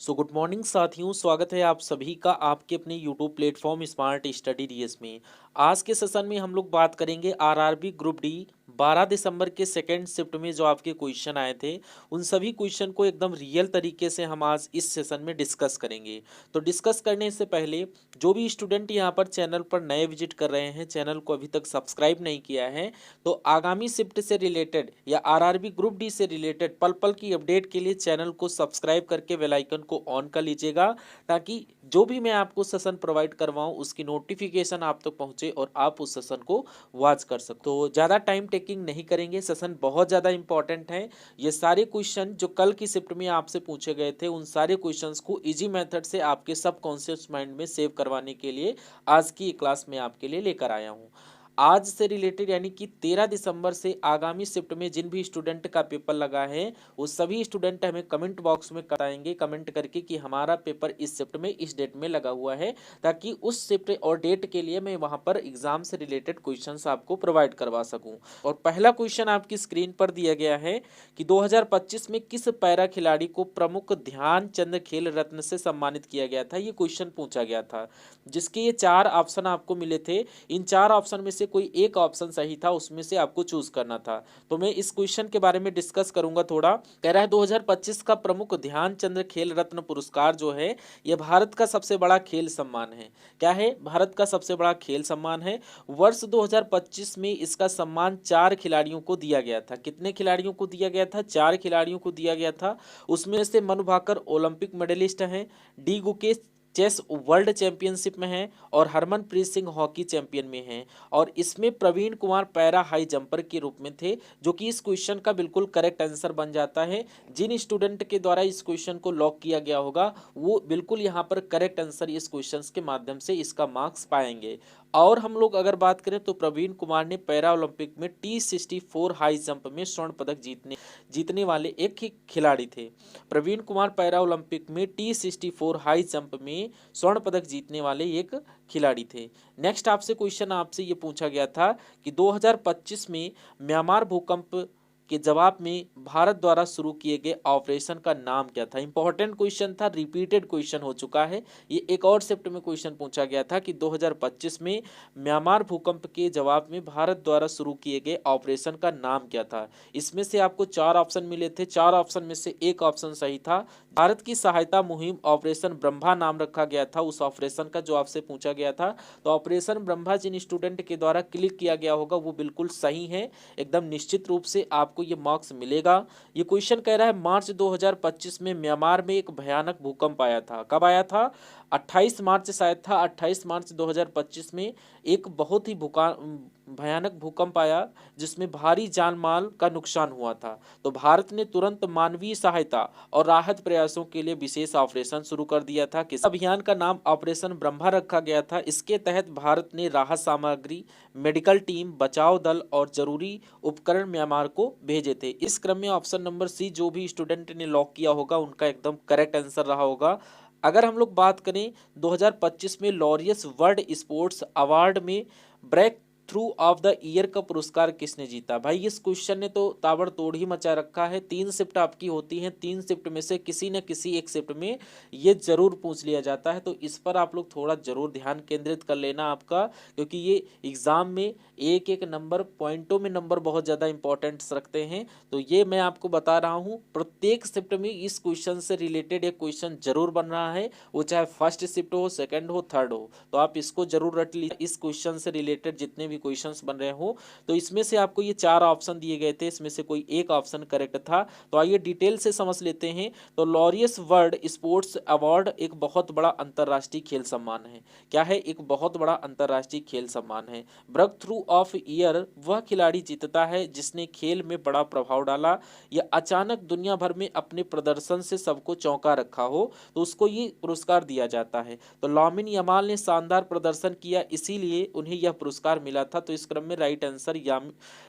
Good morning साथियों, स्वागत है आप सभी का आपके अपने YouTube platform smart study DS में। आज के सेशन में हम लोग बात करेंगे आरआरबी ग्रुप डी 12 दिसंबर के सेकेंड शिफ्ट में जो आपके क्वेश्चन आए थे उन सभी क्वेश्चन को एकदम रियल तरीके से हम आज इस सेशन में डिस्कस करेंगे। तो डिस्कस करने से पहले जो भी स्टूडेंट यहाँ पर चैनल पर नए विजिट कर रहे हैं, चैनल को अभी तक सब्सक्राइब नहीं किया है, तो आगामी शिफ्ट से रिलेटेड या आरआरबी ग्रुप डी से रिलेटेड पल पल की अपडेट के लिए चैनल को सब्सक्राइब करके बेल आइकन को ऑन कर लीजिएगा, ताकि जो भी मैं आपको सेशन प्रोवाइड करवाऊं उसकी नोटिफिकेशन आप तक पहुंचे और आप उस सेशन को वॉच कर सकते। तो ज़्यादा टाइम टेकिंग नहीं करेंगे, सेशन बहुत ज़्यादा इंपॉर्टेंट है। ये सारे क्वेश्चन जो कल की शिफ्ट में आपसे पूछे गए थे उन सारे क्वेश्चंस को इजी मेथड से आपके सबकॉन्शियस माइंड में सेव करवाने के लिए आज की क्लास में आपके लिए लेकर आया हूँ। आज से रिलेटेड यानी कि 13 दिसंबर से आगामी शिफ्ट में जिन भी स्टूडेंट का पेपर लगा है वो सभी स्टूडेंट हमें कमेंट बॉक्स में बताएंगे कमेंट करके कि हमारा पेपर इस शिफ्ट में इस डेट में लगा हुआ है, ताकि उस शिफ्ट और डेट के लिए मैं वहां पर एग्जाम से रिलेटेड क्वेश्चंस आपको प्रोवाइड करवा सकूं। और पहला क्वेश्चन आपकी स्क्रीन पर दिया गया है कि 2025 में किस पैरा खिलाड़ी को प्रमुख ध्यानचंद खेल रत्न से सम्मानित किया गया था। ये क्वेश्चन पूछा गया था, जिसके ये चार ऑप्शन आपको मिले थे। इन चार ऑप्शन में से कोई एक ऑप्शन सही था, उसमें से आपको चूज करना था। तो मैं इस क्वेश्चन के बारे में डिस्कस करूंगा थोड़ा। कह रहा है 2025 का प्रमुख ध्यानचंद खेल रत्न पुरस्कार जो है यह भारत का सबसे बड़ा खेल सम्मान है। क्या है? भारत का सबसे बड़ा खेल सम्मान है। वर्ष 2025 में इसका सम्मान चार खिलाड़ियों को दिया गया था। कितने खिलाड़ियों को दिया गया था? चार खिलाड़ियों को दिया गया था। उसमें से मनु भाकर ओलंपिक मेडलिस्ट हैं, D Gukesh chess world championship में हैं और हरमनप्रीत सिंह हॉकी चैंपियन में हैं। और इसमें Praveen Kumar para high jumper के रूप में थे, जो कि इस क्वेश्चन का बिल्कुल करेक्ट आंसर बन जाता है। जिन स्टूडेंट के द्वारा इस क्वेश्चन को लॉक किया गया होगा वो बिल्कुल यहाँ पर करेक्ट आंसर इस क्वेश्चन के माध्यम से इसका मार्क्स पाएंगे। और हम लोग अगर बात करें तो प्रवीण कुमार ने पैरा ओलंपिक में T64 हाई जंप में स्वर्ण पदक जीतने वाले एक ही खिलाड़ी थे। प्रवीण कुमार पैरा ओलंपिक में T64 हाई जंप में स्वर्ण पदक जीतने वाले एक खिलाड़ी थे। नेक्स्ट आपसे क्वेश्चन आपसे ये पूछा गया था कि 2025 में म्यांमार भूकंप के जवाब में भारत द्वारा शुरू किए गए ऑपरेशन का नाम क्या था। इंपॉर्टेंट क्वेश्चन था, रिपीटेड क्वेश्चन हो चुका है। ये एक और शिफ्ट में क्वेश्चन पूछा गया था कि 2025 में म्यांमार भूकंप के जवाब में भारत द्वारा शुरू किए गए ऑपरेशन का नाम क्या था। इसमें से आपको चार ऑप्शन मिले थे, चार ऑप्शन में से एक ऑप्शन सही था। भारत की सहायता मुहिम ऑपरेशन ब्रह्मा नाम रखा गया था उस ऑपरेशन का, जो आपसे पूछा गया था। तो ऑपरेशन ब्रह्मा जिन स्टूडेंट के द्वारा क्लिक किया गया होगा वो बिल्कुल सही है, एकदम निश्चित रूप से आपको ये मार्क्स मिलेगा। ये क्वेश्चन कह रहा है मार्च 2025 में म्यांमार में एक भयानक भूकंप आया था। कब आया था? 28 मार्च शायद था। 28 मार्च 2025 में एक बहुत ही भयानक भूकंप आया जिसमें भारी जान माल का नुकसान हुआ था। तो भारत ने तुरंत मानवीय सहायता और राहत प्रयासों के लिए विशेष ऑपरेशन शुरू कर दिया था। किस अभियान का नाम ऑपरेशन ब्रह्मा रखा गया था? इसके तहत भारत ने राहत सामग्री, मेडिकल टीम, बचाव दल और जरूरी उपकरण म्यांमार को भेजे थे। इस क्रम में ऑप्शन नंबर सी जो भी स्टूडेंट ने लॉक किया होगा उनका एकदम करेक्ट आंसर रहा होगा। अगर हम लोग बात करें 2025 में लॉरियस वर्ल्ड स्पोर्ट्स अवार्ड में breakthrough of the year का पुरस्कार किसने जीता? भाई इस क्वेश्चन ने तो ताबड़तोड़ ही मचा रखा है। तीन शिफ्ट आपकी होती हैं, तीन शिफ्ट में से किसी न किसी एक शिफ्ट में ये जरूर पूछ लिया जाता है। तो इस पर आप लोग थोड़ा जरूर ध्यान केंद्रित कर लेना आपका, क्योंकि ये एग्जाम में एक एक नंबर पॉइंटों में नंबर बहुत ज़्यादा इंपॉर्टेंट्स रखते हैं। तो ये मैं आपको बता रहा हूँ, प्रत्येक शिफ्ट में इस क्वेश्चन से रिलेटेड एक क्वेश्चन जरूर बन रहा है, वो चाहे फर्स्ट शिफ्ट हो, सेकंड हो, थर्ड हो। तो आप इसको जरूर रट लीजिए। इस क्वेश्चन से रिलेटेड जितने भी क्वेश्चंस बन रहे हो, तो इसमें से आपको ये चार ऑप्शन दिए गए थे, इसमें से कोई एक ऑप्शन करेक्ट था। तो आइए डिटेल से समझ लेते हैं। तो लॉरियस वर्ल्ड स्पोर्ट्स अवार्ड एक बहुत बड़ा अंतर्राष्ट्रीय खेल सम्मान है। क्या है? एक बहुत बड़ा अंतर्राष्ट्रीय खेल सम्मान है। ब्रेक थ्रू ऑफ ईयर वह खिलाड़ी जीतता है जिसने खेल में बड़ा प्रभाव डाला या अचानक दुनिया भर में अपने प्रदर्शन से सबको चौंका रखा हो, तो उसको ये पुरस्कार दिया जाता है। तो लामिन यमाल ने शानदार प्रदर्शन किया, इसीलिए उन्हें यह पुरस्कार मिला था। तो इस क्रम में राइट आंसर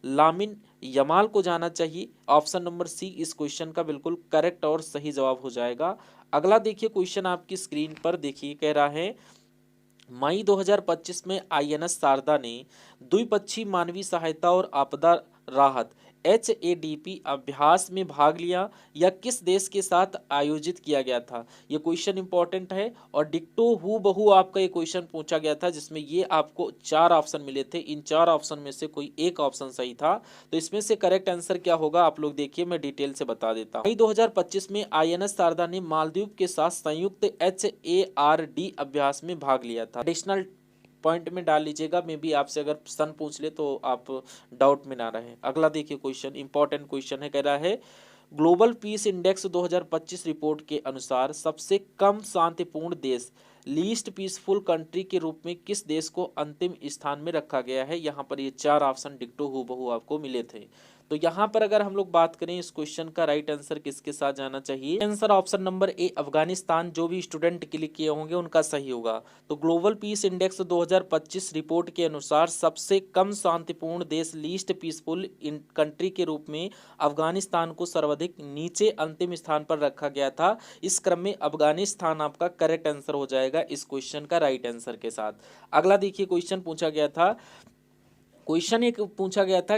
लामिन यमाल को जाना चाहिए। ऑप्शन नंबर सी इस क्वेश्चन का बिल्कुल करेक्ट और सही जवाब हो जाएगा। अगला देखिए क्वेश्चन आपकी स्क्रीन पर, देखिए कह रहा है मई 2025 में आईएनएस शारदा ने द्विपक्षीय मानवीय सहायता और आपदा राहत HADP अभ्यास में भाग लिया या किस देश के साथ आयोजित किया गया था। ये क्वेश्चन इंपॉर्टेंट है और डिक्टो हूबहू आपका ये क्वेश्चन पूछा गया था, जिसमें ये आपको 4 ऑप्शन मिले थे। इन 4 ऑप्शन में से कोई एक ऑप्शन सही था। तो इसमें से करेक्ट आंसर क्या होगा आप लोग देखिए, मैं डिटेल से बता देता हूँ। मई 2025 में INS शारदा ने मालदीव के साथ संयुक्त HARD अभ्यास में भाग लिया था। एडिशनल पॉइंट में डाल लीजिएगा, मे बी आपसे अगर सन पूछ ले तो आप डाउट में ना रहे। अगला देखिए क्वेश्चन, इंपॉर्टेंट क्वेश्चन है, कह रहा है ग्लोबल पीस इंडेक्स 2025 रिपोर्ट के अनुसार सबसे कम शांतिपूर्ण देश, लीस्ट पीसफुल कंट्री के रूप में किस देश को अंतिम स्थान में रखा गया है। यहाँ पर ये 4 ऑप्शन डिक्टो हूबहू आपको मिले थे। तो यहाँ पर अगर हम लोग बात करें इस क्वेश्चन का राइट आंसर किसके साथ जाना चाहिए, answer option number A Afghanistan, जो भी स्टूडेंट क्लिक किए होंगे उनका सही होगा। तो ग्लोबल पीस इंडेक्स 2025 रिपोर्ट के अनुसार सबसे कम शांतिपूर्ण देश, लीस्ट पीसफुल कंट्री के रूप में अफगानिस्तान को सर्वाधिक नीचे अंतिम स्थान पर रखा गया था। इस क्रम में अफगानिस्तान आपका करेक्ट आंसर हो जाएगा इस क्वेश्चन का राइट आंसर के साथ। अगला देखिए क्वेश्चन पूछा गया था, क्वेश्चन एक पूछा गया था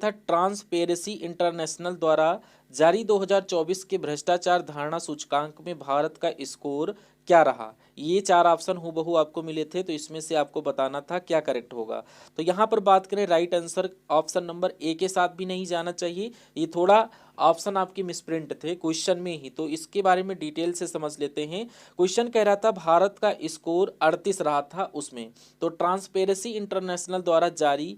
कि ट्रांसपेरेंसी इंटरनेशनल द्वारा जारी 2024 के भ्रष्टाचार धारणा सूचकांक में भारत का स्कोर क्या रहा। ये 4 ऑप्शन हूबहू आपको मिले थे, तो इसमें से आपको बताना था क्या करेक्ट होगा। तो यहाँ पर बात करें right answer option number A के साथ भी नहीं जाना चाहिए, ये थोड़ा ऑप्शन आपके मिसप्रिंट थे क्वेश्चन में ही, तो इसके बारे में डिटेल से समझ लेते हैं। क्वेश्चन कह रहा था भारत का स्कोर 38 रहा था उसमें, तो ट्रांसपेरेंसी इंटरनेशनल द्वारा जारी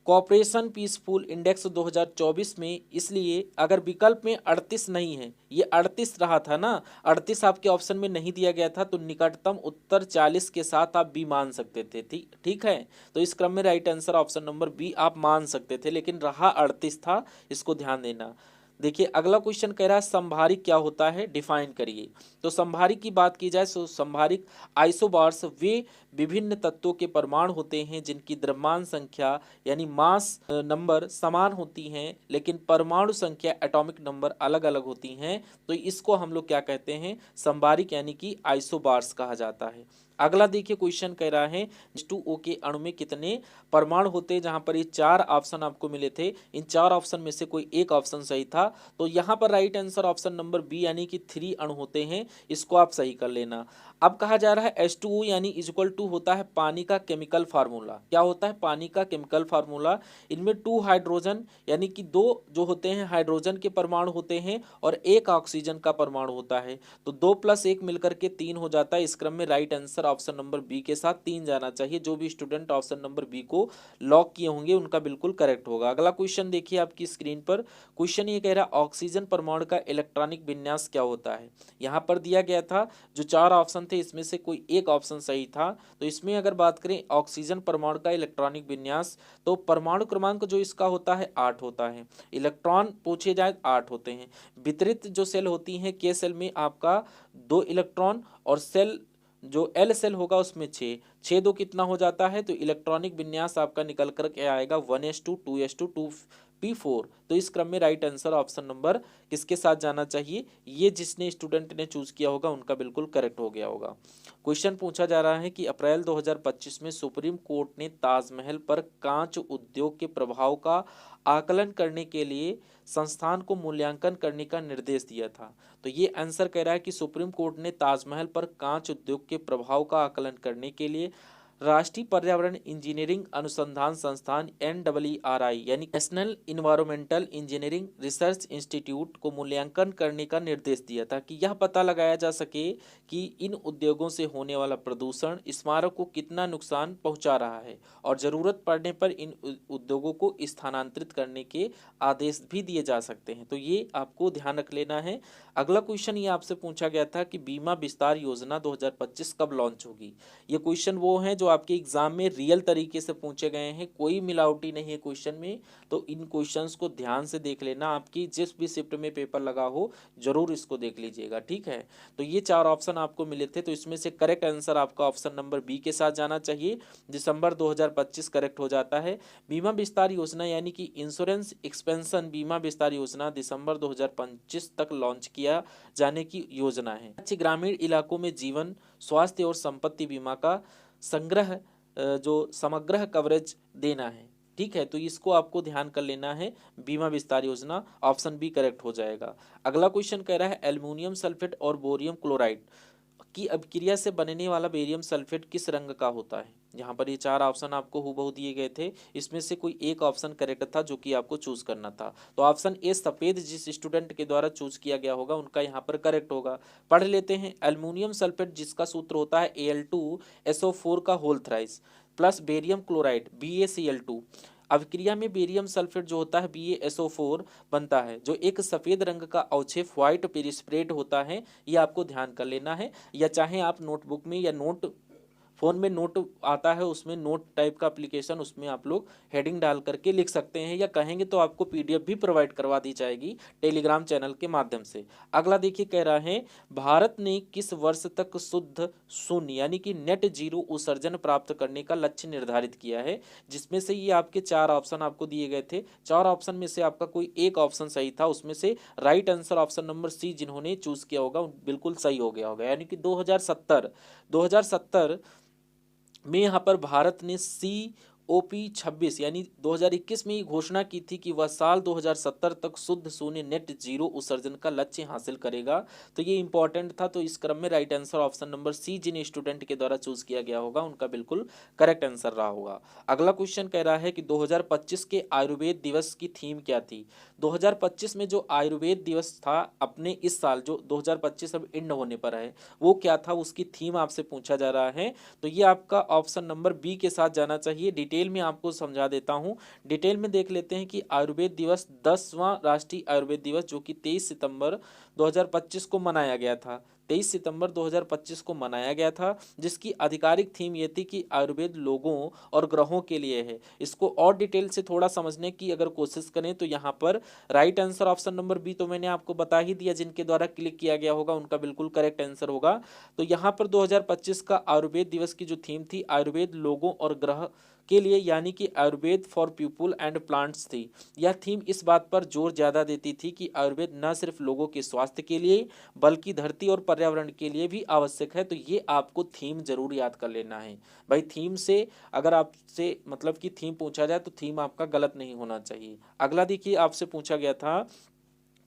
कॉपरेशन पीसफुल इंडेक्स 2024 में, इसलिए अगर विकल्प में 38 नहीं है, ये 38 रहा था ना, 38 आपके ऑप्शन में नहीं दिया गया था, तो निकटतम उत्तर 40 के साथ आप बी मान सकते थे। ठीक है, तो इस क्रम में right answer option number B आप मान सकते थे, लेकिन रहा 38 था, इसको ध्यान देना। देखिए अगला क्वेश्चन कह रहा है संभारिक क्या होता है, डिफाइन करिए। तो संभारिक की बात की जाए तो संभारिक आइसोबार्स वे विभिन्न तत्वों के परमाणु होते हैं जिनकी द्रव्यमान संख्या यानी मास नंबर समान होती हैं, लेकिन परमाणु संख्या एटॉमिक नंबर अलग अलग होती हैं। तो इसको हम लोग क्या कहते हैं, संभारिक यानी कि आइसोबार्स कहा जाता है। अगला देखिए क्वेश्चन कह रहा है H2O के अणु में कितने परमाणु होते हैं, जहां पर ये 4 ऑप्शन आपको मिले थे। इन 4 ऑप्शन में से कोई एक ऑप्शन सही था, तो यहाँ पर right answer option number B यानी कि 3 अणु होते हैं, इसको आप सही कर लेना। अब कहा जा रहा है H2O यानी इक्वल टू होता है पानी का केमिकल फार्मूला। क्या होता है, पानी का केमिकल फार्मूला। इनमें 2 हाइड्रोजन यानी कि 2 जो होते हैं हाइड्रोजन के परमाणु होते हैं और 1 ऑक्सीजन का परमाणु होता है, तो 2 + 1 मिलकर के 3 हो जाता है। इस क्रम में right answer option number B के साथ 3 जाना चाहिए। जो भी स्टूडेंट ऑप्शन नंबर बी को लॉक किए होंगे उनका बिल्कुल करेक्ट होगा। अगला क्वेश्चन देखिए आपकी स्क्रीन पर, क्वेश्चन ये कह रहा है ऑक्सीजन परमाणु का इलेक्ट्रॉनिक विन्यास क्या होता है। यहाँ पर दिया गया था जो 4 ऑप्शन थे, इसमें से कोई एक ऑप्शन सही था। तो इसमें अगर बात करें ऑक्सीजन परमाणु का इलेक्ट्रॉनिक विन्यास, तो परमाणु क्रमांक जो इसका होता है 8 होता है, इलेक्ट्रॉन पूछे जाए 8 होते हैं। वितरित जो सेल होती हैं के सेल में आपका 2 इलेक्ट्रॉन, और सेल जो एल सेल होगा उसमें 6 2 कितना हो जाता है, तो इलेक्ट्रॉनिक विन्यास आपका निकल कर के आएगा 1s2 2s2 2p4। तो इस क्रम में राइट आंसर ऑप्शन नंबर किसके साथ जाना चाहिए, ये जिसने स्टूडेंट ने चूज किया होगा उनका बिल्कुल करेक्ट हो गया होगा। क्वेश्चन पूछा जा रहा है कि अप्रैल 2025 में सुप्रीम कोर्ट ने ताजमहल पर कांच उद्योग के प्रभाव का आकलन करने के लिए संस्थान को मूल्यांकन करने का निर्देश दिया था। तो ये आंसर कह रहा है कि सुप्रीम कोर्ट ने ताजमहल पर कांच उद्योग के प्रभाव का आकलन करने के लिए राष्ट्रीय पर्यावरण इंजीनियरिंग अनुसंधान संस्थान NEERI यानी national environmental engineering research institute को मूल्यांकन करने का निर्देश दिया था कि यह पता लगाया जा सके कि इन उद्योगों से होने वाला प्रदूषण स्मारक को कितना नुकसान पहुंचा रहा है, और जरूरत पड़ने पर इन उद्योगों को स्थानांतरित करने के आदेश भी दिए जा सकते हैं। तो ये आपको ध्यान रख लेना है। अगला क्वेश्चन ये आपसे पूछा गया था कि बीमा विस्तार योजना 2025 कब लॉन्च होगी। ये क्वेश्चन वो हैं जो आपके एग्जाम में रियल तरीके से पूछे गए हैं, कोई मिलावटी नहीं है क्वेश्चन में। तो इन क्वेश्चंस को ध्यान से देख लेना, आपकी जिस भी शिफ्ट में पेपर लगा हो जरूर इसको देख लीजिएगा, ठीक है। तो ये 4 ऑप्शन आपको मिले थे, तो इसमें से करेक्ट आंसर आपका ऑप्शन नंबर बी के साथ जाना चाहिए, दिसंबर 2025 करेक्ट हो जाता है। बीमा विस्तार योजना यानी कि इंश्योरेंस एक्सपेंशन बीमा विस्तार योजना दिसंबर 2025 तक लॉन्च किया जाने की योजना है। अच्छे ग्रामीण इलाकों में जीवन, स्वास्थ्य और संपत्ति बीमा का संग्रह जो समग्र कवरेज देना है। ठीक है, तो इसको आपको ध्यान कर लेना है, बीमा विस्तार योजना, ऑप्शन बी करेक्ट हो जाएगा। अगला क्वेश्चन कह रहा है एल्युमिनियम सल्फेट और बोरियम क्लोराइड की अभिक्रिया से बनने वाला बेरियम सल्फेट किस रंग का होता है। यहाँ पर ये चार ऑप्शन आपको हूबहू दिए गए थे, इसमें से कोई एक ऑप्शन करेक्ट था जो कि आपको चूज करना था। तो ऑप्शन ए सफेद जिस स्टूडेंट के द्वारा चूज किया गया होगा उनका यहाँ पर करेक्ट होगा। पढ़ लेते हैं, एल्युमिनियम सल्फेट जिसका सूत्र होता है Al2SO4 का whole thrice plus barium chloride BaCl2। अभिक्रिया में बेरियम सल्फेट जो होता है BaSO4 बनता है, जो एक सफ़ेद रंग का अवक्षेप व्हाइट पेरिस्प्रेट होता है। ये आपको ध्यान कर लेना है, या चाहे आप नोटबुक में या नोट फ़ोन में नोट आता है उसमें नोट टाइप का एप्लीकेशन, उसमें आप लोग हेडिंग डाल करके लिख सकते हैं, या कहेंगे तो आपको पीडीएफ भी प्रोवाइड करवा दी जाएगी टेलीग्राम चैनल के माध्यम से। अगला देखिए कह रहा है भारत ने किस वर्ष तक शुद्ध शून्य यानी कि नेट जीरो उत्सर्जन प्राप्त करने का लक्ष्य निर्धारित किया है। जिसमें से ये आपके चार ऑप्शन आपको दिए गए थे, चार ऑप्शन में से आपका कोई एक ऑप्शन सही था, उसमें से right answer option number C जिन्होंने चूज किया होगा बिल्कुल सही हो गया होगा, यानी कि 2070 में यहाँ पर भारत ने COP26 यानी 2021 में ही घोषणा की थी कि वह साल 2070 तक शुद्ध शून्य नेट जीरो उत्सर्जन का लक्ष्य हासिल करेगा। तो ये इंपॉर्टेंट था, तो इस क्रम में right answer option number C जिन स्टूडेंट के द्वारा चूज किया गया होगा उनका बिल्कुल करेक्ट आंसर रहा होगा। अगला क्वेश्चन कह रहा है कि 2025 के आयुर्वेद दिवस की थीम क्या थी। 2025 में जो आयुर्वेद दिवस था अपने इस साल जो 2025 अब एंड होने पर है, वो क्या था, उसकी थीम आपसे पूछा जा रहा है। तो ये आपका ऑप्शन नंबर बी के साथ जाना चाहिए। डिटेल में आपको समझा देता हूँ, डिटेल में देख लेते हैं कि आयुर्वेद दिवस 10वां राष्ट्रीय आयुर्वेद दिवस जो कि 23 सितंबर 2025 को मनाया गया था, 23 सितंबर 2025 को मनाया गया था, जिसकी आधिकारिक थीम ये थी कि आयुर्वेद लोगों और ग्रहों के लिए है। इसको और डिटेल से थोड़ा समझने की अगर कोशिश करें तो यहाँ पर right answer option number B तो मैंने आपको बता ही दिया, जिनके द्वारा क्लिक किया गया होगा उनका बिल्कुल करेक्ट आंसर होगा। तो यहाँ पर 2025 का आयुर्वेद दिवस की जो थीम थी आयुर्वेद लोगों और ग्रह के लिए यानी कि Ayurveda for people and plants थी। यह थीम इस बात पर जोर ज़्यादा देती थी कि आयुर्वेद न सिर्फ लोगों के स्वास्थ्य के लिए बल्कि धरती और पर्यावरण के लिए भी आवश्यक है। तो ये आपको थीम जरूर याद कर लेना है भाई। थीम से अगर आपसे मतलब कि थीम पूछा जाए तो थीम आपका गलत नहीं होना चाहिए। अगला देखिए आपसे पूछा गया था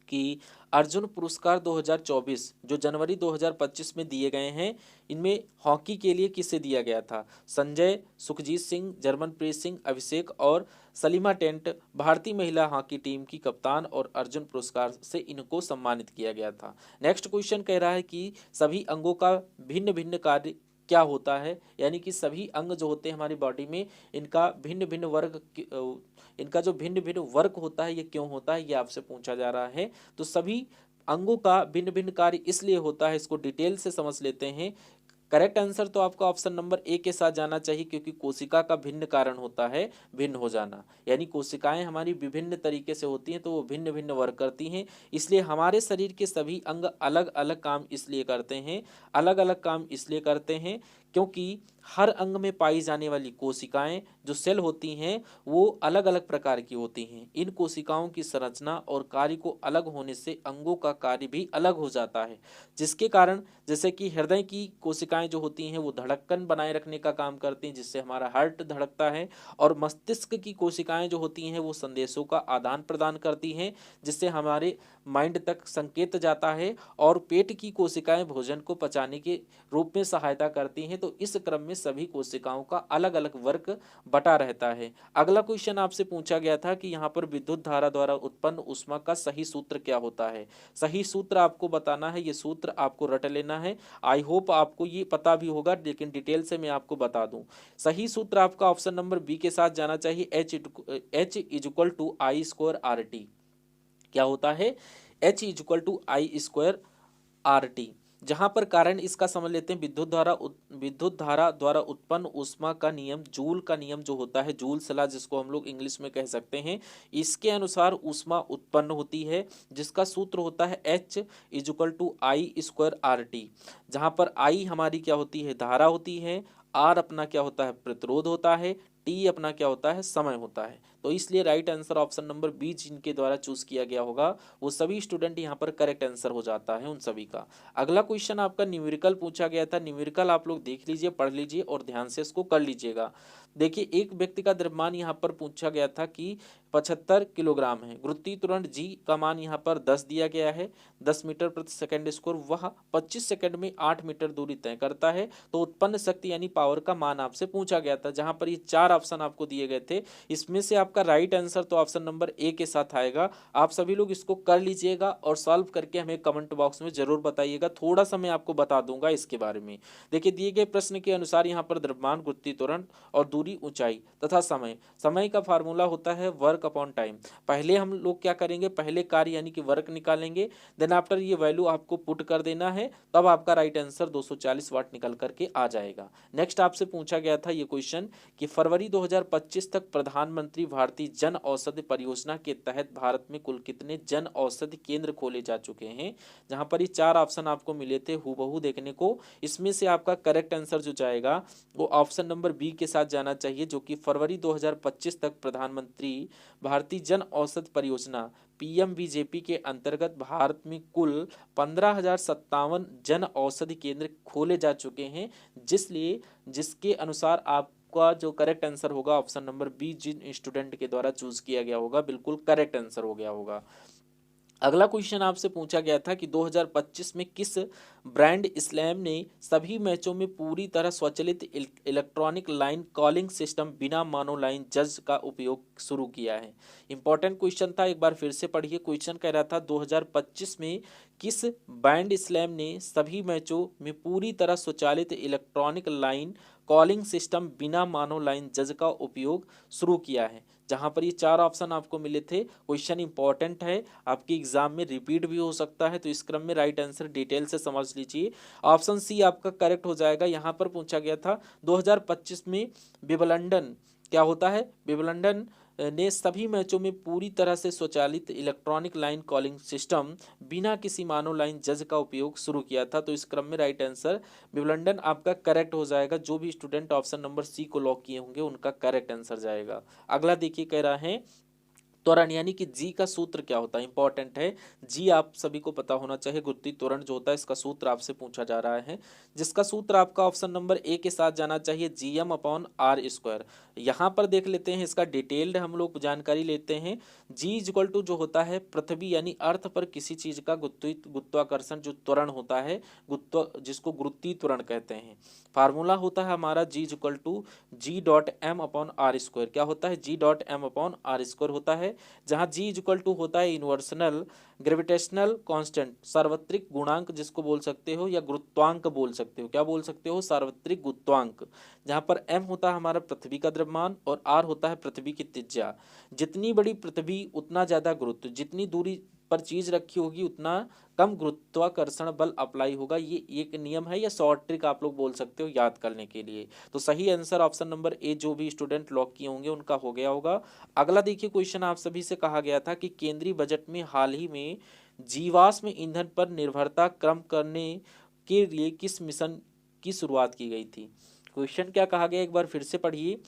कि अर्जुन पुरस्कार 2024 जो जनवरी 2025 में दिए गए हैं, इनमें हॉकी के लिए किसे दिया गया था। संजय, सुखजीत सिंह, जर्मनप्रीत सिंह, अभिषेक और सलीमा टेंट भारतीय महिला हॉकी टीम की कप्तान और अर्जुन पुरस्कार से इनको सम्मानित किया गया था। नेक्स्ट क्वेश्चन कह रहा है कि सभी अंगों का भिन्न भिन्न कार्य क्या होता है, यानी कि सभी अंग जो होते हैं हमारी बॉडी में इनका भिन्न भिन्न वर्ग इनका जो भिन्न भिन्न वर्क होता है ये क्यों होता है, ये आपसे पूछा जा रहा है। तो सभी अंगों का भिन्न भिन्न कार्य इसलिए होता है, इसको डिटेल से समझ लेते हैं। करेक्ट आंसर तो आपका ऑप्शन नंबर ए के साथ जाना चाहिए, क्योंकि कोशिका का भिन्न कारण होता है भिन्न हो जाना, यानी कोशिकाएं हमारी विभिन्न तरीके से होती हैं तो वो भिन्न भिन्न वर्क करती हैं। इसलिए हमारे शरीर के सभी अंग अलग अलग काम इसलिए करते हैं, अलग अलग काम इसलिए करते हैं क्योंकि हर अंग में पाई जाने वाली कोशिकाएं जो सेल होती हैं वो अलग अलग प्रकार की होती हैं। इन कोशिकाओं की संरचना और कार्य को अलग होने से अंगों का कार्य भी अलग हो जाता है, जिसके कारण जैसे कि हृदय की कोशिकाएं जो होती हैं वो धड़कन बनाए रखने का काम करती हैं जिससे हमारा हार्ट धड़कता है, और मस्तिष्क की कोशिकाएं जो होती हैं वो संदेशों का आदान प्रदान करती हैं जिससे हमारे माइंड तक संकेत जाता है, और पेट की कोशिकाएं भोजन को पचाने के रूप में सहायता करती हैं। तो इस क्रम में सभी कोशिकाओं का अलग अलग वर्क बटा रहता है। अगला क्वेश्चन आपसे पूछा गया था कि यहाँ पर विद्युत धारा द्वारा उत्पन्न ऊष्मा का सही सूत्र क्या होता है। सही सूत्र आपको बताना है, ये सूत्र आपको रट लेना है। आई होप आपको ये पता भी होगा, लेकिन डिटेल से मैं आपको बता दूं। सही सूत्र आपका ऑप्शन नंबर बी के साथ जाना चाहिए, H=I²RT। क्या होता है, H=I²RT। जहां पर कारण इसका समझ लेते हैं, विद्युत धारा द्वारा उत्पन्न ऊष्मा का नियम, जूल का नियम जो होता है, जूल्स लॉ जिसको हम लोग इंग्लिश में कह सकते हैं, इसके अनुसार ऊष्मा उत्पन्न होती है जिसका सूत्र होता है H=I²RT। जहां पर I हमारी क्या होती है, धारा होती है, R अपना क्या होता है, प्रतिरोध होता है, T अपना क्या होता है, समय होता है। तो इसलिए right answer option number B जिनके द्वारा चूज किया गया होगा वो सभी स्टूडेंट यहाँ पर करेक्ट आंसर हो जाता है उन सभी का। अगला क्वेश्चन आपका न्यूमेरिकल पूछा गया था। न्यूमेरिकल आप लोग देख लीजिए, पढ़ लीजिए और ध्यान से इसको कर लीजिएगा। देखिए एक व्यक्ति का द्रव्यमान यहाँ पर पूछा गया था कि 75 किलोग्राम है। गुरुत्वीय त्वरण जी का मान यहाँ पर 10 दिया गया है, 10 मीटर प्रति सेकंड स्क्वायर। वह 25 सेकंड में 8 मीटर दूरी तय करता है। तो उत्पन्न शक्ति यानी पावर का मान आपसे पूछा गया था, जहां पर ये 4 ऑप्शन आपको दिए गए थे। इसमें से आपका राइट आंसर तो ऑप्शन नंबर ए के साथ आएगा। आप सभी लोग इसको कर लीजिएगा और सॉल्व करके हमें कमेंट बॉक्स में जरूर बताइएगा। थोड़ा सा मैं आपको बता दूंगा इसके बारे में। देखिए दिए गए प्रश्न के अनुसार यहाँ पर द्रव्यमान, गुरुत्वीय त्वरण और दूरी, ऊंचाई तथा समय। समय का फार्मूला होता है वर्क अपॉन टाइम। पहले हम लोग क्या करेंगे, पहले कार्य यानी कि वर्क निकालेंगे, देन आफ्टर ये वैल्यू आपको पुट कर देना है, तब आपका राइट आंसर 240 वाट निकल करके आ जाएगा। नेक्स्ट आपसे पूछा गया था ये क्वेश्चन कि फरवरी 2025 तक प्रधानमंत्री भारतीय जन औषधि परियोजना के तहत भारत में कुल कितने जन औषधि केंद्र खोले जा चुके हैं। जहां पर ये 4 ऑप्शन आपको मिले थे हूबहू देखने को। इसमें से आपका करेक्ट आंसर जो जाएगा वो ऑप्शन नंबर बी के साथ जाना चाहिए, जो कि फरवरी 2025 तक प्रधानमंत्री भारतीय जन औषधि परियोजना पीएमबीजेपी के अंतर्गत भारत में कुल 15,057 जन औषधि केंद्र खोले जा चुके हैं। जिसके अनुसार आपका जो करेक्ट आंसर होगा ऑप्शन नंबर बी जिन स्टूडेंट के द्वारा चूज किया गया होगा बिल्कुल करेक्ट आंसर हो गया होगा। अगला क्वेश्चन आपसे पूछा गया था कि 2025 में किस ब्रांड स्लैम ने सभी मैचों में पूरी तरह स्वचालित इलेक्ट्रॉनिक लाइन कॉलिंग सिस्टम बिना मानो लाइन जज का उपयोग शुरू किया है। इंपॉर्टेंट क्वेश्चन था, एक बार फिर से पढ़िए। क्वेश्चन कह रहा था 2025 में किस ब्रांड स्लैम ने सभी मैचों में पूरी तरह स्वचालित इलेक्ट्रॉनिक लाइन कॉलिंग सिस्टम बिना मानो लाइन जज का उपयोग शुरू किया है। जहां पर ये 4 ऑप्शन आपको मिले थे। क्वेश्चन इंपॉर्टेंट है, आपके एग्जाम में रिपीट भी हो सकता है, तो इस क्रम में राइट आंसर डिटेल से समझ लीजिए। ऑप्शन सी आपका करेक्ट हो जाएगा। यहाँ पर पूछा गया था 2025 में विबलंडन क्या होता है। विबलंडन ने सभी मैचों में पूरी तरह से स्वचालित इलेक्ट्रॉनिक लाइन कॉलिंग सिस्टम बिना किसी मानव लाइन जज का उपयोग शुरू किया था। तो इस क्रम में राइट आंसर विबलंडन आपका करेक्ट हो जाएगा। जो भी स्टूडेंट ऑप्शन नंबर सी को लॉक किए होंगे उनका करेक्ट आंसर जाएगा। अगला देखिए कह रहा है त्वरण यानी कि जी का सूत्र क्या होता है। इंपॉर्टेंट है, जी आप सभी को पता होना चाहिए। गुरुत्वीय त्वरण जो होता है इसका सूत्र आपसे पूछा जा रहा है, जिसका सूत्र आपका ऑप्शन नंबर ए के साथ जाना चाहिए, G M upon R square. यहाँ पर देख लेते हैं इसका डिटेल्ड हम लोग जानकारी लेते हैं। जी इज इक्वल टू जो होता है पृथ्वी यानी अर्थ पर किसी चीज का गुरुत्वाकर्षण जो त्वरण होता है, जिसको गुरुत्वीय त्वरण कहते हैं। फार्मूला होता है हमारा G is equal to G dot M upon R square. क्या होता है, G dot M upon R square होता है, जहां जी इज इक्वल टू होता है यूनिवर्सल ग्रेविटेशनल कांस्टेंट, सार्वत्रिक गुणांक जिसको बोल सकते हो, या गुरुत्वांक बोल सकते हो। क्या बोल सकते हो, सार्वत्रिक गुरुत्वांक। जहां पर एम होता है हमारा पृथ्वी का द्रव्यमान और आर होता है पृथ्वी की त्रिज्या। जितनी बड़ी पृथ्वी उतना ज्यादा गुरुत्व, जितनी दूरी पर चीज रखी होगी उतना कम गुरुत्वाकर्षण बल अप्लाई होगा। ये एक नियम है या शॉर्ट ट्रिक आप लोग बोल सकते हो याद करने के लिए। तो सही आंसर ऑप्शन नंबर ए जो भी स्टूडेंट लॉक किए होंगे उनका हो गया होगा। अगला देखिए क्वेश्चन आप सभी से कहा गया था कि केंद्रीय बजट में हाल ही में जीवाश्म ईंधन पर निर्भरता कम करने के लिए किस मिशन की शुरुआत की गई थी। क्वेश्चन क्या कहा गया, एक बार फिर से पढ़िए।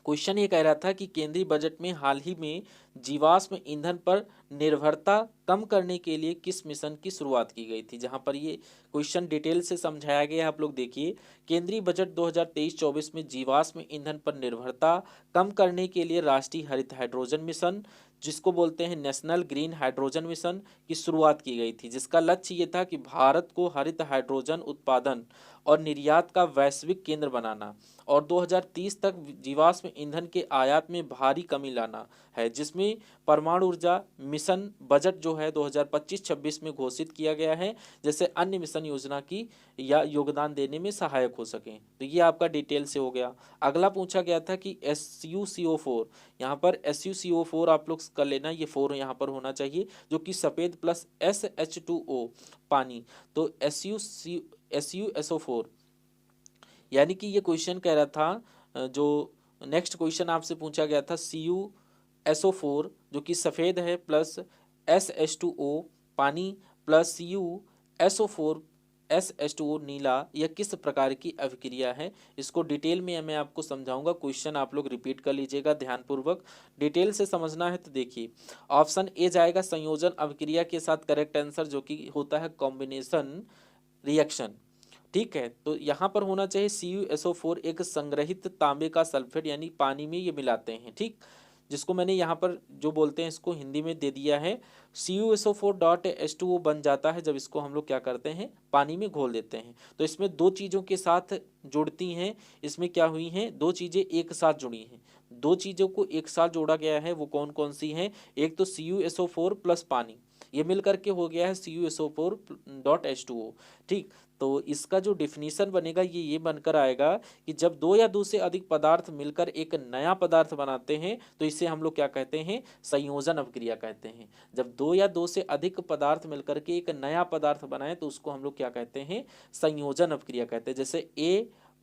क्वेश्चन ये कह रहा था कि केंद्रीय बजट में हाल ही में जीवाश्म ईंधन पर निर्भरता कम करने के लिए किस मिशन की शुरुआत की गई थी। जहां पर ये क्वेश्चन डिटेल से समझाया गया है, आप लोग देखिए। केंद्रीय बजट 2023-24 में जीवाश्म ईंधन पर निर्भरता कम करने के लिए राष्ट्रीय हरित हाइड्रोजन मिशन, जिसको बोलते हैं नेशनल ग्रीन हाइड्रोजन मिशन, की शुरुआत की गई थी। जिसका लक्ष्य ये था कि भारत को हरित हाइड्रोजन उत्पादन और निर्यात का वैश्विक केंद्र बनाना और 2030 तक जीवाश्म ईंधन के आयात में भारी कमी लाना है, जिसमें परमाणु ऊर्जा मिशन बजट जो है 2025-26 में घोषित किया गया है, जैसे अन्य मिशन योजना की या योगदान देने में सहायक हो सकें। तो ये आपका डिटेल से हो गया। अगला पूछा गया था कि SuCO4, यहाँ पर SuCO4 आप लोग कर लेना, ये 4 यहाँ पर होना चाहिए, जो कि सफ़ेद प्लस SH2O पानी, तो SuSO4 यानी कि ये क्वेश्चन कह रहा था, जो नेक्स्ट क्वेश्चन आपसे पूछा गया था CuSO4 जो कि सफ़ेद है प्लस SH2O पानी प्लस CuSO4 SH2O नीला यह किस प्रकार की अभिक्रिया है? इसको डिटेल में मैं आपको समझाऊंगा। क्वेश्चन आप लोग रिपीट कर लीजिएगा ध्यानपूर्वक, डिटेल से समझना है। तो देखिए ऑप्शन ए जाएगा संयोजन अभिक्रिया के साथ करेक्ट आंसर, जो कि होता है कॉम्बिनेशन रिएक्शन। ठीक है, तो यहाँ पर होना चाहिए CuSO4 एक संग्रहित तांबे का सल्फेट, यानी पानी में ये मिलाते हैं। ठीक, जिसको मैंने यहाँ पर जो बोलते हैं इसको हिंदी में दे दिया है, CuSO4.H2O बन जाता है जब इसको हम लोग क्या करते हैं, पानी में घोल देते हैं। तो इसमें दो चीज़ों के साथ जुड़ती हैं, इसमें क्या हुई हैं, दो चीज़ें एक साथ जुड़ी हैं। दो चीज़ों को एक साथ जोड़ा गया है, वो कौन कौन सी हैं? एक तो CuSO4 प्लस पानी, ये मिल करके हो गया है CuSO4.H2O। ठीक, तो इसका जो डिफिनीशन बनेगा ये बनकर आएगा कि जब दो या दो से अधिक पदार्थ मिलकर एक नया पदार्थ बनाते हैं तो इसे हम लोग क्या कहते हैं, संयोजन अभिक्रिया कहते हैं। जब दो या दो से अधिक पदार्थ मिलकर के एक नया पदार्थ बनाए तो उसको हम लोग क्या कहते हैं, संयोजन अभिक्रिया कहते हैं। जैसे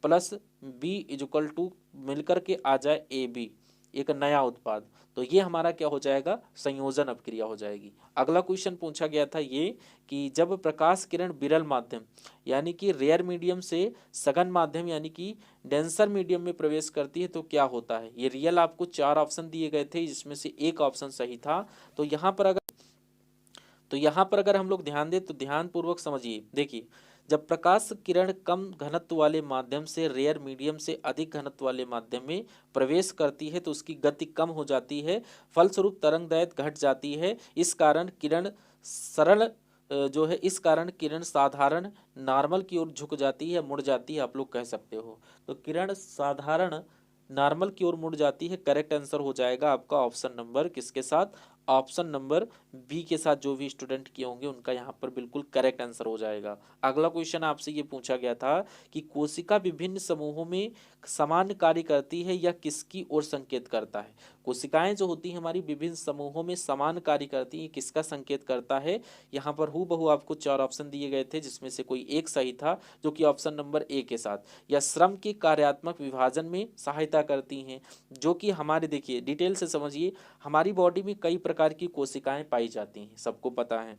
A+B=2 मिलकर के आ जाए AB, एक नया उत्पाद, तो ये हमारा क्या हो जाएगा, संयोजन अभिक्रिया हो जाएगी। अगला क्वेश्चन पूछा गया था ये कि जब प्रकाश किरण विरल माध्यम यानी कि रेयर मीडियम से सघन माध्यम यानी कि डेंसर मीडियम में प्रवेश करती है तो क्या होता है। ये रियल आपको 4 ऑप्शन दिए गए थे, जिसमें से एक ऑप्शन सही था। तो यहाँ पर अगर हम लोग ध्यान दें तो ध्यान पूर्वक समझिए। देखिए जब प्रकाश किरण कम घनत्व वाले माध्यम से रेयर मीडियम से अधिक घनत्व वाले माध्यम में प्रवेश करती है तो उसकी गति कम हो जाती है, फलस्वरूप तरंग दैर्घ्य घट जाती है। इस कारण किरण सरल जो है, इस कारण किरण साधारण नॉर्मल की ओर झुक जाती है, मुड़ जाती है, आप लोग कह सकते हो। तो किरण साधारण नॉर्मल की ओर मुड़ जाती है। करेक्ट आंसर हो जाएगा आपका ऑप्शन नंबर किसके साथ, ऑप्शन नंबर बी के साथ। जो भी स्टूडेंट किए होंगे उनका यहाँ पर बिल्कुल करेक्ट आंसर हो जाएगा। अगला क्वेश्चन आपसे ये पूछा गया था कि कोशिका विभिन्न समूहों में समान कार्य करती है, यह किसकी ओर संकेत करता है। कोशिकाएं जो होती हैं हमारी विभिन्न समूहों में समान कार्य करती हैं, किसका संकेत करता है। यहाँ पर हूबहू आपको 4 ऑप्शन दिए गए थे, जिसमें से कोई एक सही था, जो कि ऑप्शन नंबर ए के साथ। यह श्रम के कार्यात्मक विभाजन में सहायता करती हैं, जो कि हमारे, देखिए डिटेल से समझिए, हमारी बॉडी में कई प्रकार की कोशिकाएं पाई जाती हैं, सबको पता है।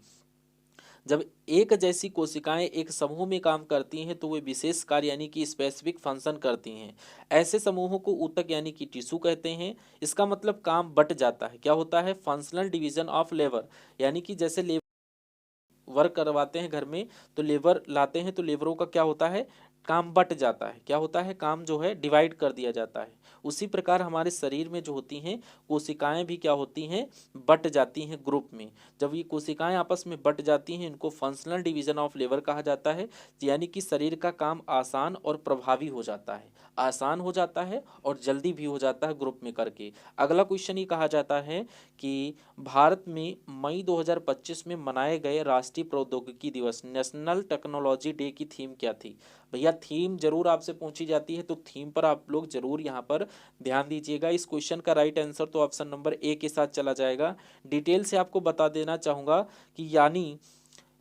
जब एक जैसी कोशिकाएं एक समूह में काम करती हैं तो वे विशेष कार्य यानी कि स्पेसिफिक फंक्शन करती हैं। ऐसे समूहों को ऊतक यानी कि टिश्यू कहते हैं। इसका मतलब काम बट जाता है, क्या होता है, फंक्शनल डिवीजन ऑफ लेबर, यानी कि जैसे लेबर वर्क करवाते हैं घर में तो लेबर लाते हैं, तो लेबरों का क्या होता है, काम बट जाता है, क्या होता है, काम जो है डिवाइड कर दिया जाता है। उसी प्रकार हमारे शरीर में जो होती हैं कोशिकाएं भी क्या होती हैं, बट जाती हैं ग्रुप में। जब ये कोशिकाएं आपस में बट जाती हैं इनको फंक्शनल डिवीजन ऑफ लेबर कहा जाता है, यानी कि शरीर का काम आसान और प्रभावी हो जाता है, आसान हो जाता है और जल्दी भी हो जाता है ग्रुप में करके। अगला क्वेश्चन ये कहा जाता है कि भारत में मई 2025 में मनाए गए राष्ट्रीय प्रौद्योगिकी दिवस नेशनल टेक्नोलॉजी डे की थीम क्या थी। भैया थीम जरूर आपसे पूछी जाती है, तो थीम पर आप लोग जरूर यहाँ पर ध्यान दीजिएगा। इस क्वेश्चन का राइट आंसर तो ऑप्शन नंबर ए के साथ चला जाएगा। डिटेल से आपको बता देना चाहूँगा कि यानी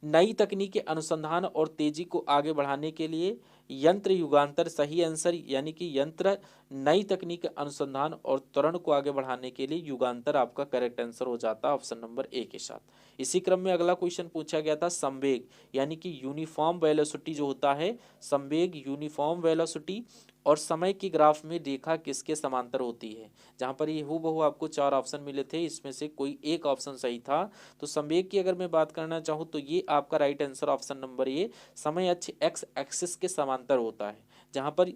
नई तकनीक के अनुसंधान और तेजी को आगे बढ़ाने के लिए यंत्र युगांतर सही आंसर, यानी कि यंत्र नई तकनीक के अनुसंधान और त्वरण को आगे बढ़ाने के लिए युगांतर आपका करेक्ट आंसर हो जाता है ऑप्शन नंबर ए के साथ। इसी क्रम में अगला क्वेश्चन पूछा गया था संवेग यानी कि यूनिफॉर्म वेलोसिटी जो होता है, संवेग यूनिफॉर्म वेलोसिटी और समय की ग्राफ में रेखा किसके समांतर होती है। जहाँ पर ये हूबहू आपको 4 ऑप्शन मिले थे, इसमें से कोई एक ऑप्शन सही था। तो संवेग की अगर मैं बात करना चाहूँ तो ये आपका right answer option number A समय अक्ष एक्स एक्सिस के समांतर होता है। जहाँ पर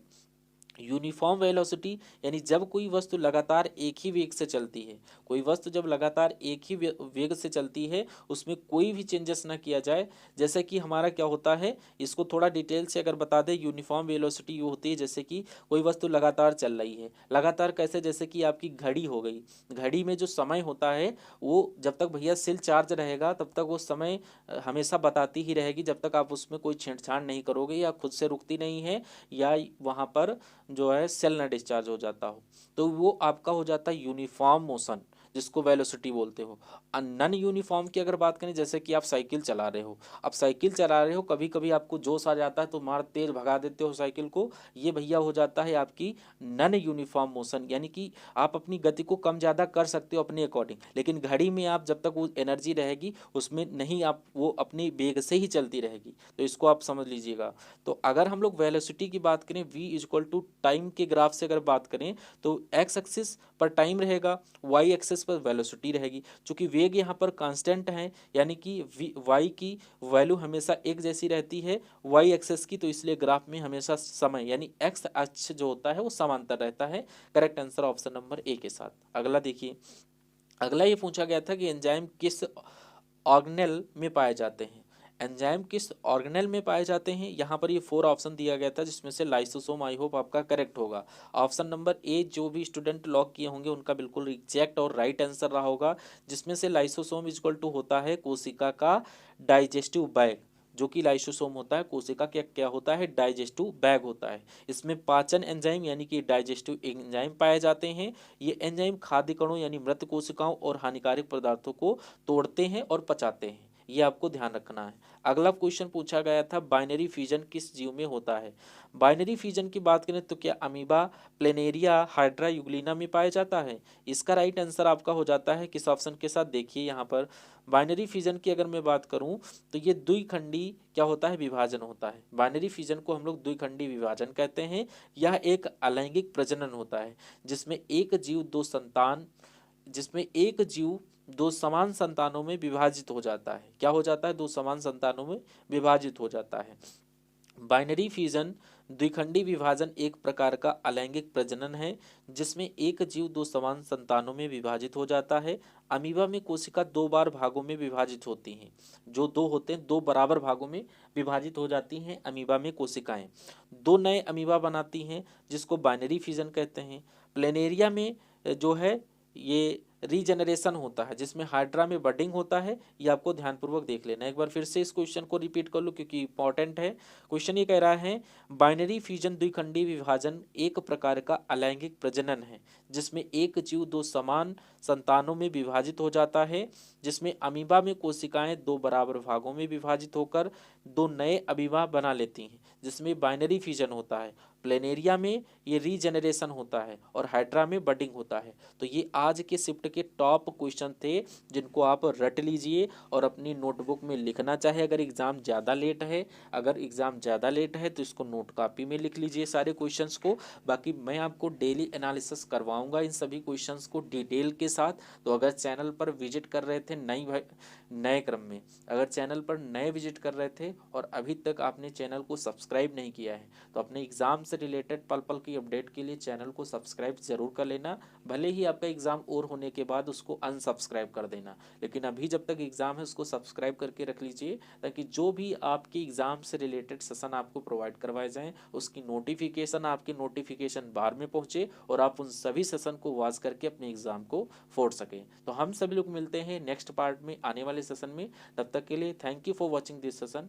यूनिफॉर्म वेलोसिटी यानी जब कोई वस्तु लगातार एक ही वेग से चलती है, कोई वस्तु जब लगातार एक ही वेग से चलती है उसमें कोई भी चेंजेस ना किया जाए। जैसे कि हमारा क्या होता है, इसको थोड़ा डिटेल से अगर बता दें, यूनिफॉर्म वेलोसिटी ये होती है जैसे कि कोई वस्तु लगातार चल रही है, लगातार कैसे, जैसे कि आपकी घड़ी हो गई, घड़ी में जो समय होता है वो जब तक भैया सेल चार्ज रहेगा तब तक वो समय हमेशा बताती ही रहेगी, जब तक आप उसमें कोई छेड़छाड़ नहीं करोगे या खुद से रुकती नहीं है या वहाँ पर जो है सेल ना डिस्चार्ज हो जाता हो, तो वो आपका हो जाता है यूनिफॉर्म मोशन। जिसको वेलोसिटी बोलते हो। नॉन यूनिफॉर्म की अगर बात करें, जैसे कि आप साइकिल चला रहे हो, अब साइकिल चला रहे हो, कभी कभी आपको जोश आ जाता है तो मार तेज भगा देते हो साइकिल को, ये भैया हो जाता है आपकी नॉन यूनिफॉर्म मोशन, यानी कि आप अपनी गति को कम ज़्यादा कर सकते हो अपने अकॉर्डिंग, लेकिन घड़ी में आप जब तक वो एनर्जी रहेगी उसमें नहीं, आप वो अपनी वेग से ही चलती रहेगी। तो इसको आप समझ लीजिएगा। तो अगर हम लोग वेलोसिटी की बात करें, v इक्वल टू टाइम के ग्राफ से अगर बात करें तो एक्स एक्सिस पर टाइम रहेगा, वाई एक्सिस पर वेलोसिटी रहेगी। चूंकि वेग यहाँ पर कांस्टेंट है, यानी कि वाई की वैल्यू हमेशा एक जैसी रहती है वाई एक्सिस की, तो इसलिए ग्राफ में हमेशा समय यानी एक्स अक्ष जो होता है वो समांतर रहता है। Correct answer option number A के साथ। अगला देखिए, अगला ये पूछा गया था कि एंजाइम किस ऑर्गेनेल में पाए जाते हैं। एंजाइम किस ऑर्गेनेल में पाए जाते हैं, यहाँ पर ये 4 ऑप्शन दिया गया था, जिसमें से लाइसोसोम आई होप आपका करेक्ट होगा। ऑप्शन नंबर ए जो भी स्टूडेंट लॉक किए होंगे उनका बिल्कुल एग्जैक्ट और राइट आंसर रहा होगा, जिसमें से लाइसोसोम इक्वल टू होता है कोशिका का डाइजेस्टिव बैग। जो कि लाइसोसोम होता है कोशिका क्या क्या होता है, डाइजेस्टिव बैग होता है। इसमें पाचन एंजाइम यानी कि डाइजेस्टिव एंजाइम पाए जाते हैं। ये एंजाइम खाद्य कणों यानी मृत कोशिकाओं और हानिकारक पदार्थों को तोड़ते हैं और पचाते हैं, ये आपको ध्यान रखना है। अगला क्वेश्चन पूछा गया था बाइनरी फ्यूजन किस जीव में होता है। बाइनरी फ्यूजन की बात करें तो क्या अमीबा, प्लेनेरिया, हाइड्रा, यूग्लिना में पाया जाता है। इसका राइट आंसर आपका हो जाता है किस ऑप्शन के साथ, देखिए यहाँ पर बाइनरी फ्यूजन की अगर मैं बात करूँ तो ये द्विखंडी क्या होता है, विभाजन होता है। बाइनरी फ्यूजन को हम लोग द्विखंडी विभाजन कहते हैं। यह एक अलैंगिक प्रजनन होता है, जिसमें एक जीव दो संतान जिसमें एक जीव दो समान संतानों में विभाजित हो जाता है। क्या हो जाता है, दो समान संतानों में विभाजित हो जाता है। बाइनरी फ्यूजन द्विखंडी विभाजन एक प्रकार का अलैंगिक प्रजनन है, जिसमें एक जीव दो समान संतानों में विभाजित हो जाता है। अमीबा में कोशिका दो बार भागों में विभाजित होती हैं, जो दो होते हैं दो बराबर भागों में विभाजित हो जाती हैं। अमीबा में कोशिकाएं दो नए अमीबा बनाती हैं, जिसको बाइनरी फ्यूजन कहते हैं। प्लेनेरिया में जो है ये रीजनरेशन होता है, जिसमें हाइड्रा में बडिंग होता है। ये आपको ध्यानपूर्वक देख लेना। एक बार फिर से इस क्वेश्चन को रिपीट कर लो क्योंकि इंपॉर्टेंट है। क्वेश्चन ये कह रहा है बाइनरी फ्यूजन द्विखंडी विभाजन एक प्रकार का अलैंगिक प्रजनन है, जिसमें एक जीव दो समान संतानों में विभाजित हो जाता है। जिसमें अमीबा में कोशिकाएं दो बराबर भागों में विभाजित होकर दो नए अमीबा बना लेती हैं, जिसमें बाइनरी फ्यूजन होता है। प्लेनेरिया में ये रीजनरेशन होता है और हाइड्रा में बडिंग होता है। तो ये आज के शिफ्ट के टॉप क्वेश्चन थे, जिनको आप रट लीजिए और अपनी नोटबुक में लिखना चाहे अगर एग्ज़ाम ज़्यादा लेट है। अगर एग्ज़ाम ज़्यादा लेट है तो इसको नोट कॉपी में लिख लीजिए सारे क्वेश्चंस को। बाकी मैं आपको डेली एनालिसिस करवाऊंगा इन सभी क्वेश्चंस को डिटेल के साथ। तो अगर चैनल पर विजिट कर रहे थे नए क्रम में, अगर चैनल पर नए विजिट कर रहे थे और अभी तक आपने चैनल को सब्सक्राइब नहीं किया है, तो अपने एग्ज़ाम से रिलेटेड पल पल की अपडेट के लिए चैनल को सब्सक्राइब ज़रूर कर लेना। भले ही आपका एग्ज़ाम और होने के बाद उसको अनसब्सक्राइब कर देना, लेकिन अभी जब तक एग्ज़ाम है उसको सब्सक्राइब करके रख लीजिए, ताकि जो भी आपकी एग्ज़ाम से रिलेटेड सेशन आपको प्रोवाइड करवाए जाएँ उसकी नोटिफिकेशन आपके नोटिफिकेशन बार में पहुँचे और आप उन सभी सेशन को वॉच करके अपने एग्ज़ाम को फोड़ सकें। तो हम सभी लोग मिलते हैं नेक्स्ट पार्ट में आने वाले सेशन में। तब तक के लिए thank you for watching this session.